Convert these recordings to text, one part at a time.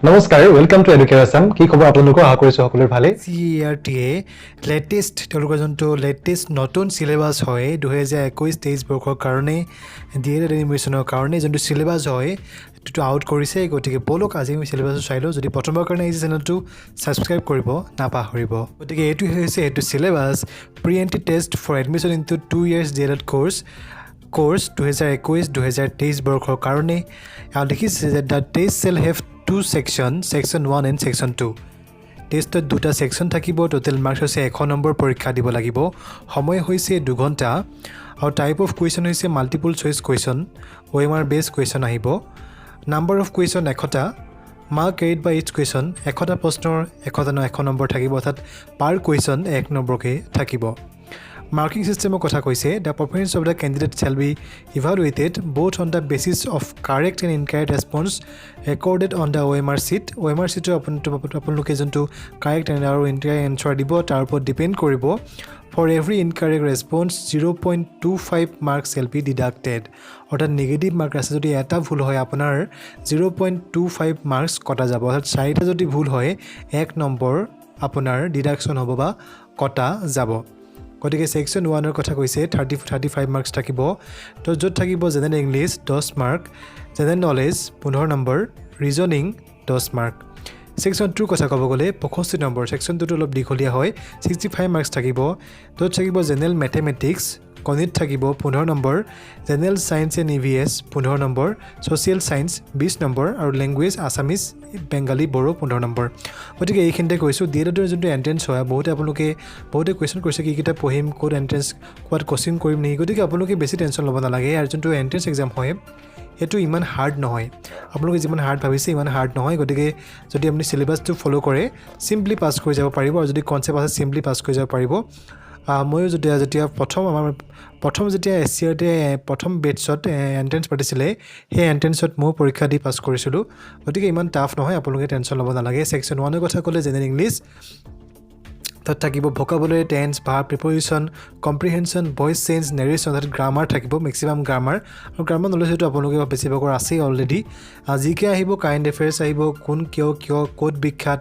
নমস্কাৰ welcome to Educare Assam কি খবৰ আপোনালোকৰ আশা কৰিছো সকলোৰে ভালে CERTA লেটেষ্ট তেওঁলোকৰ যোনটো লেটেষ্ট নতুন চিলেবাছ হয় 2021-23 বৰ্ষৰ কাৰণে ডিএলএড এডমিশ্যনৰ কাৰণে যোনটো চিলেবাছ হয় সেইটো আউট কৰিছে গতিকে বলক আজি আমি চিলেবাছটো চাই লওঁ যদি প্ৰথমবাৰ কাৰণে এই চেনেলটো ছাবস্ক্ৰাইব কৰিব নাপাহৰিব গতিকে এইটো হৈছে এইটো syllabus pre entry test for admission into 2 years DElEd course 2021-2023 বৰ্ষৰ কাৰণে আৰু দেখিছে যে the test shall have two section 1 and section 2 টেষ্টত দুটা সেকশন থাকিব টোটাল মাৰ্কস হৈছে 100 নম্বৰ পৰীক্ষা দিব লাগিব সময় হৈছে 2 ঘণ্টা আৰু টাইপ অফ কোৱেশ্চন হৈছে multiple choice question OMR base question আহিব নাম্বাৰ অফ কোৱেশ্চন 100টা mark carried by each question 100টা প্ৰশ্নৰ 100 নম্বৰ থাকিব অৰ্থাৎ পাৰ কোৱেশ্চন 1 নম্বৰকে থাকিব Marking system of Kotha Koise, the performance of the candidate shall be evaluated both on the basis of correct and incorrect response recorded on the OMR sheet. OMR sheet upon location to correct and incorrect answer depend koribo. For every incorrect response, 0.25 marks shall be deducted. Or the negative mark as a eta full hoy upon 0.25 marks kota jabo. Side as a full hoy, ek number upon deduction hoba kota jabo. গতিকে section 1 এর কথা কইছে 35 marks থাকিব তো যত থাকিব general English 10 mark general knowledge 15 number reasoning 10 mark section 2 কথা কব গলে 65 নম্বৰ সেকশন 2 অলপ দীঘলীয়া হয় 65 মাৰ্কস থাকিব তো থাকিব জেনাৰেল ম্যাথমেটিক্স গণিত থাকিব 15 নম্বৰ জেনাৰেল সায়েন্স এন্ড ইভিএস 15 নম্বৰ সোশ্যাল সায়েন্স 20 নম্বৰ আৰু ল্যাঙ্গুৱেজ আসামিজ বেঙ্গলী বড়ো 15 নম্বৰ গতিকে এইখিনিতে কৈছো ডিএলএডৰ যোনটো এন্ট্ৰেন্স হয় বহুতে কোৱেশ্চন কৰিছে কি কিটা পঢ়িম কোড এন্ট্ৰেন্স কোড কোচিং কৰিম নেকি গতিকে আপোনালোকে বেছি টেনচন ল'ব নালাগে আৰু যোনটো এন্ট্ৰেন্স এক্সাম হয় এটো ইমান হাৰ্ড নহয় আপোনালোকে যিমান হাৰ্ড ভাবিছে ইমান হাৰ্ড নহয় গতিকে যদি আপুনি সিলেবাসটো ফলো কৰে সিম্পলি পাস কৰি যাব পাৰিব আৰু যদি কনসেপ্ট আছে সিম্পলি পাস কৰি যাব পাৰিব মই যেতিয়া প্ৰথম যেতিয়া এসচিআৰটি প্ৰথম বেটছত এন্ট্ৰেন্স পাতিছিলে সেই এন্ট্ৰেন্সত মই পৰীক্ষা দি পাস কৰিছিলো গতিকে ইমান টাফ নহয় আপোনালোকে টেনচন ল'ব নালাগে সেকশন 1 এর কথা ক'লে জেনারেল ইংলিশ তাত থাকিব vocabulary tense verb preposition comprehension voice change narration অৰ্থাৎ গ্ৰামাৰ থাকিব ম্যাক্সিমাম গ্ৰামাৰ আৰু গ্ৰামাৰ নলেজটো আপোনালোকে বেছিভাগৰ আছে অলৰেডি আজিকে আহিব কাৰেন্ট এফেয়াৰ্স আহিব কোন কিয় কোড বিখ্যাত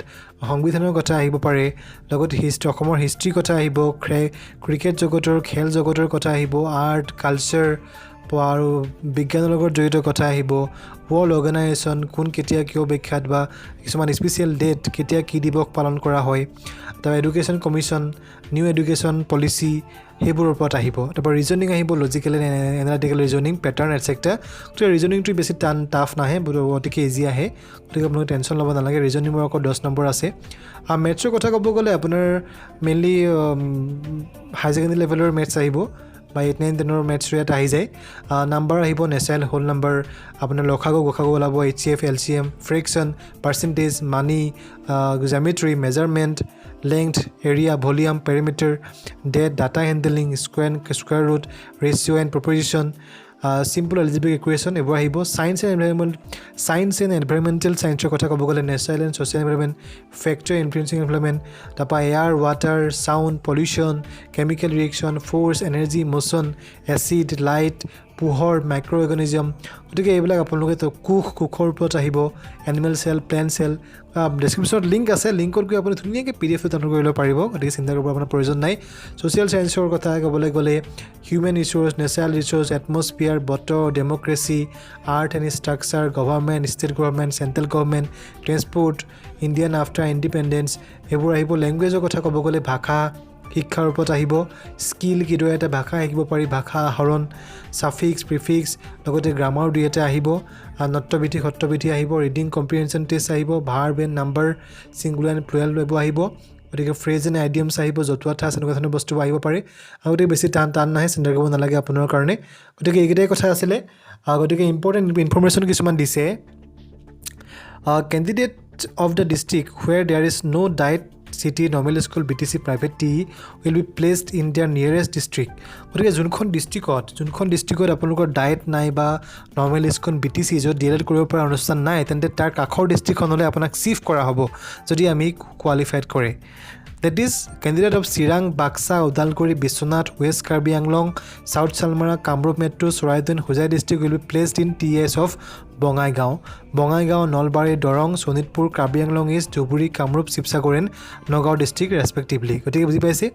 সংবিধানৰ কথা আহিব পাৰে লগত হিষ্ট্ৰী অসমৰ হিষ্ট্ৰী কথা আহিব ক্ৰিকেট জগতৰ খেল জগতৰ কথা আহিব আৰ্ট কালচাৰ আৰু বিজ্ঞানৰ লগত জড়িত কথা আহিব ওয়ার্ল্ড অর্গানাইজেশন কোন কেতিয়া কিয় বিখ্যাত বা কিছুমান স্পেশাল ডেট কেতিয়া কি দিবস পালন কৰা হয় তাৰ education commission new education policy হেবোৰৰ ওপৰত আহিব তাৰ ৰিজনিং আহিব logical and analytical reasoning pattern etcetera তো ৰিজনিংটো বেছি টাফ নাহে অতিকে ইজি আহে গতিকে আপোনালোকে টেনচন ল'ব নালাগে ৰিজনিংৰ আকৌ 10 নম্বৰ আছে আৰু মেথছৰ কথা ক'ব গ'লে আপোনাৰ মেইনলি হাই সেকেন্ডাৰী লেভেলৰ মেথছ আহিব বা 8 9 10 মেথছ ৰেট আহি যায় নাম্বাৰ আহিব নেচাৰেল হোল নাম্বাৰ আপোনাৰ লখাগু গোখাগু ওলাব HCF LCM fraction percentage money geometry measurement length area volume perimeter date data handling square root ratio and proposition simple algebraic equation এবোৰ আহিব সায়েন্স এন্ড এনভায়ৰনমেন্টাল সায়েন্সৰ কথা ক'ব গ'লে natural and social environment factor influencing environment তাপা air water sound pollution chemical reaction force energy motion acid light পোহৰ microorganism গতিকে এইবিলাক আপোনালোকে তো কুখৰ ওপৰত আহিব এনিমেল সেল প্লান্ট সেল ডেসক্ৰিপশনত লিংক আছে লিংকত গৈ আপুনি ধুনীয়াকৈ PDF ডাউনলোড কৰিব পাৰিব গতিকে চিন্তা কৰিব আপোনাৰ প্ৰয়োজন নাই সোশ্যাল সায়েন্সৰ কথা ক'বলৈ গ'লে human resource natural resource atmosphere বতৰ democracy art and structure government state government central government transport Indian after independence এইবোৰ আহিব ল্যাঙ্গুৱেজৰ কথা ক'ব গ'লে ভাষা শিক্ষাৰ ওপৰত আহিব স্কিল কিদৰে এটা ভাষা শিকিব পাৰি ভাষা আহৰণ সাফিক্স প্ৰিফিক্স লগতে গ্ৰামাৰ দুই এটা আহিব নট্যবিধি সত্যবিধি আহিব ৰিডিং কম্প্ৰিহেনশন টেষ্ট আহিব verb and number singular and plural এইবোৰ আহিব গতিকে ফ্ৰেজ এণ্ড আইডিয়মছ আহিব জতুৱা ঠাঁচ এনেকুৱা ধৰণৰ বস্তু আহিব পাৰে আৰু গতিকে বেছি টান নাহে চিন্তা কৰিব নালাগে আপোনাৰ কাৰণে গতিকে এইকেইটাই কথা আছিলে গতিকে ইম্পৰ্টেণ্ট ইনফৰমেশ্যন কিছুমান দিছে candidate of the district where there is no diet city normal school BTC private TE will be placed in their nearest district গতিকে যোনখন ডিস্ট্ৰিক্টত আপোনালোকৰ ডায়েট নাই বা নৰ্মেল স্কুল BTC য'ত ডিএলএড কৰিব পৰা অনুষ্ঠান নাই তেন্তে তাৰ কাষৰ ডিস্ট্ৰিক্টখনলৈ আপোনাক শিফ্ট কৰা হ'ব যদি আমি কোৱালিফাইড কৰে That is, candidate of Sirang, Baksa, Udalguri, Biswanath, West Karbi Anglong, South Salmara, Kamrup Metro, Soraidun, Huzai district will be placed in TS of Bongaigaon. Bongaigaon, Nolbari, Dorong, Sonitpur, Karbi Anglong East, Dhuburi, Kamrup, Sipsagoren, Nagaon district respectively. গতিকে বুজি পাইছে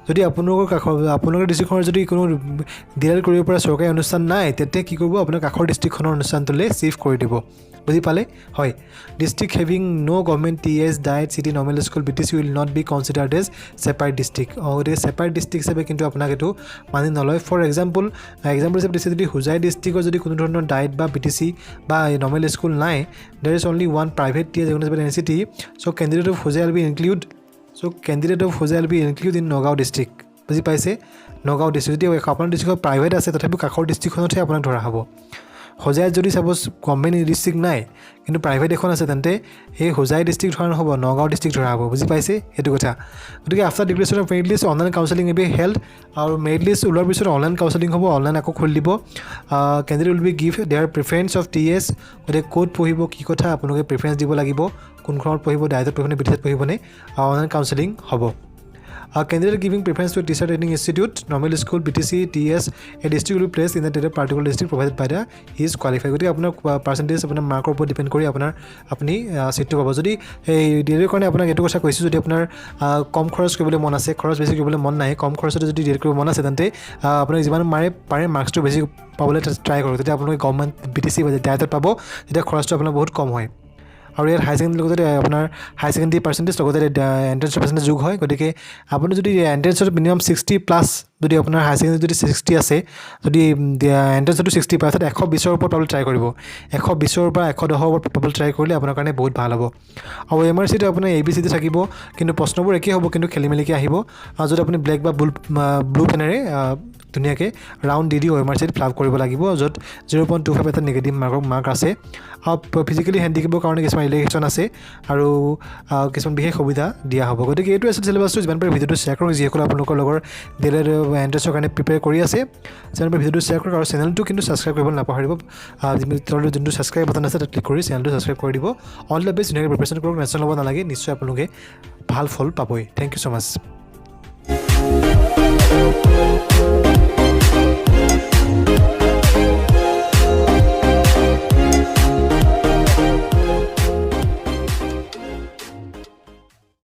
যদি আপোনালোকৰ ডিষ্ট্ৰিক্টখনৰ যদি কোনো dealer কৰিব পৰা চৰকাৰী অনুষ্ঠান নাই তেতিয়া কি কৰিব আপোনাৰ কাষৰ ডিষ্ট্ৰিক্টখনৰ অনুষ্ঠানটোলৈ চিফ্ট কৰি দিব বুজি পালে হয় district having no government TS DIET city normal school BTC will not be considered as separate district গতিকে ছেপাৰেট ডিষ্ট্ৰিক্ট হিচাপে কিন্তু আপোনাক এইটো মানি নলয় ফৰ এক্সাম্পল হিচাপে দিছে যদি হোজাই ডিষ্ট্ৰিক্টৰ যদি কোনো ধৰণৰ ডায়েট বা বিটিচি বা নৰ্মেল স্কুল নাই দেৰ is only one private TS N C T so' candidate of Hojai will be include candidate of Hosai will be included in Nagaon district. বুজি পাইছে নগাঁও ডিষ্ট্ৰিক্ট যদি আপোনাৰ ডিষ্ট্ৰিক্টত প্ৰাইভেট আছে তথাপিও কাষৰ ডিষ্ট্ৰিক্টখনতহে আপোনাক ধৰা হ'ব হোজাইত যদি চাপ'জ গভৰ্ণমেণ্ট ডিষ্ট্ৰিক্ট নাই কিন্তু প্ৰাইভেট এখন আছে তেন্তে সেই হোজাই ডিষ্ট্ৰিক্ট ধৰা নহ'ব নগাঁও ডিষ্ট্ৰিক্ট ধৰা হ'ব বুজি পাইছে সেইটো কথা গতিকে after declaration of merit list online counselling will be held আৰু মেৰিট লিষ্ট ওলোৱাৰ পিছত অনলাইন কাউন্সেলিং হ'ব অনলাইন আকৌ খুলি দিব candidate will be give their preference of T S গতিকে ক'ত পঢ়িব কি কথা আপোনালোকে প্ৰিফাৰেঞ্চ দিব লাগিব কোনখনত পঢ়িব ডায়েটত পঢ়িবনে বিটিচিত পঢ়িবনে অনলাইন কাউন্সেলিং হ'ব candidate giving preference to a teacher training institute, normal school, BTC, TS, a district will be placed in the particular district provided by the he is qualified. গতিকে আপোনাৰ পাৰ্চেণ্টেজ আপোনাৰ মাৰ্কৰ ওপৰত ডিপেণ্ড কৰি আপুনি চিটটো পাব যদি এই ডিএৰ কাৰণে আপোনাক এইটো কথা কৈছোঁ যদি আপোনাৰ কম খৰচ কৰিবলৈ মন আছে খৰচ বেছি কৰিবলৈ মন নাই কম খৰচতে যদি ডিএৰ কৰিব মন আছে তেন্তে আপোনাক যিমান পাৰে মাৰ্কছটো বেছি পাবলৈ ট্ৰাই কৰক তেতিয়া আপোনালোকে গভৰ্ণমেণ্ট BTC বা ডায়েটত পাব তেতিয়া খৰচটো আপোনাৰ বহুত কম হয় আৰু ইয়াত হাই ছেকেণ্ডেৰী লগতে আপোনাৰ হাই ছেকেণ্ডেৰী পাৰ্চেণ্টেজ লগতে এণ্ট্ৰেঞ্চৰ পাৰ্চেণ্টেজ যোগ হয় গতিকে আপুনি যদি এণ্ট্ৰেঞ্চত মিনিমাম 60+ যদি আপোনাৰ হাই ছেকেণ্ডেৰী যদি 60 আছে যদি এণ্ট্ৰেঞ্চতো 60 পায় তাত 120ৰ ওপৰত পাবলৈ ট্ৰাই কৰিব 120ৰ পৰা 110ৰ ওপৰত পাবলৈ ট্ৰাই কৰিলে আপোনাৰ কাৰণে বহুত ভাল হ'ব আৰু MRCটো আপোনাৰ ABCD থাকিব কিন্তু প্ৰশ্নবোৰ একেই হ'ব কিন্তু খেলি মেলিকৈ আহিব আৰু যদি আপুনি ব্লেক বা ব্লু পেনেৰে ধুনীয়াকৈ ৰাউণ্ড দি MRCত ফিল আপ কৰিব লাগিব য'ত 0.25 এটা নিগেটিভ মাৰ্ক আছে আৰু ফিজিকেলি হেণ্ডিকেপৰ কাৰণে কিছুমান ৰিলেক্সেশ্যন আছে আৰু কিছুমান বিশেষ সুবিধা দিয়া হ'ব গতিকে এইটো আছিল চিলেবাছটো যিমান পাৰে ভিডিঅ'টো শ্বেয়াৰ কৰক যিসকলে আপোনালোকৰ লগৰ ডিএলএড এণ্ট্ৰেঞ্চৰ কাৰণে প্ৰিপেয়াৰ কৰি আছে যিমান পাৰে ভিডিঅ'টো শ্বেয়াৰ কৰক আৰু চেনেলটো কিন্তু ছাবস্ক্ৰাইব কৰিব নাপাহৰিব তলত যোনটো ছাবস্ক্ৰাইব বাটন আছে তাত ক্লিক কৰি চেনেলটো ছাবস্ক্ৰাইব কৰি দিব অল দ্য বেষ্ট ধুনীয়াকৈ প্ৰিপেৰেশ্যন কৰক নেশ্যনেল ল'ব নালাগে নিশ্চয় আপোনালোকে ভাল ফল পাবই থেংক ইউ ছ' মাছ